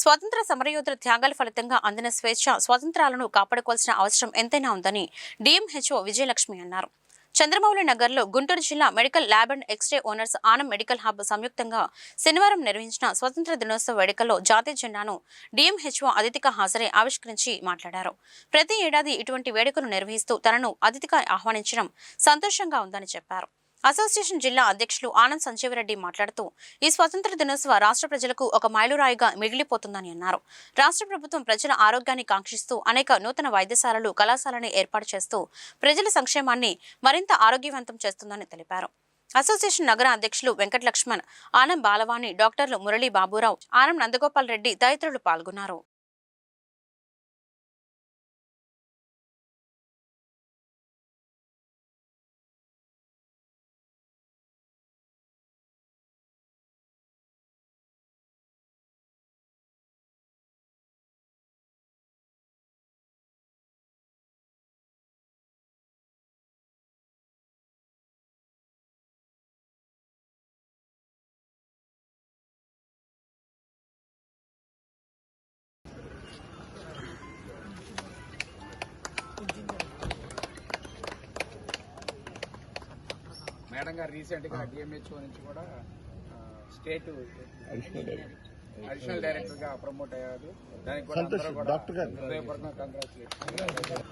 స్వాతంత్ర సమరయోధుల త్యాగాల ఫలితంగా అందిన స్వేచ్ఛ స్వాతంత్రాలను కాపాడుకోవాల్సిన అవసరం ఎంతైనా ఉందని డిఎంహెచ్ఓ విజయలక్ష్మి అన్నారు. చంద్రమౌళి నగర్లో గుంటూరు జిల్లా medical lab and x-ray owners Anam medical hub సంయుక్తంగా శనివారం నిర్వహించిన స్వతంత్ర దినోత్సవ వేడుకల్లో జాతీయ జెండాను డిఎంహెచ్ఓ అతిథిగా హాజరై ఆవిష్కరించి మాట్లాడారు. ప్రతి ఏడాది ఇటువంటి వేడుకలు నిర్వహిస్తూ తనను అతిథిగా ఆహ్వానించడం సంతోషంగా ఉందని చెప్పారు. అసోసియేషన్ జిల్లా అధ్యక్షులు ఆనంద్ సంజీవరెడ్డి మాట్లాడుతూ ఈ స్వతంత్ర దినోత్సవ రాష్ట్ర ప్రజలకు ఒక మైలురాయిగా మిగిలిపోతుందని అన్నారు. రాష్ట్ర ప్రభుత్వం ప్రజల ఆరోగ్యాన్ని కాంక్షిస్తూ అనేక నూతన వైద్యశాలలు, కళాశాలను ఏర్పాటు చేస్తూ ప్రజల సంక్షేమాన్ని మరింత ఆరోగ్యవంతం చేస్తుందని తెలిపారు. అసోసియేషన్ నగర అధ్యక్షులు వెంకట లక్ష్మణ్, ఆనం బాలవాణి, డాక్టర్లు మురళీ బాబురావు, ఆనం నందగోపాల్ రెడ్డి తదితరులు పాల్గొన్నారు. మేడం గారు రీసెంట్గా డిఎంహెచ్ఓ నుంచి కూడా స్టేట్ అడిషనల్ డైరెక్టర్గా ప్రమోట్ అయ్యారు. దానికి కూడా అందరూ కూడా హృదయపూర్వకంగా కంగ్రాచులేషన్.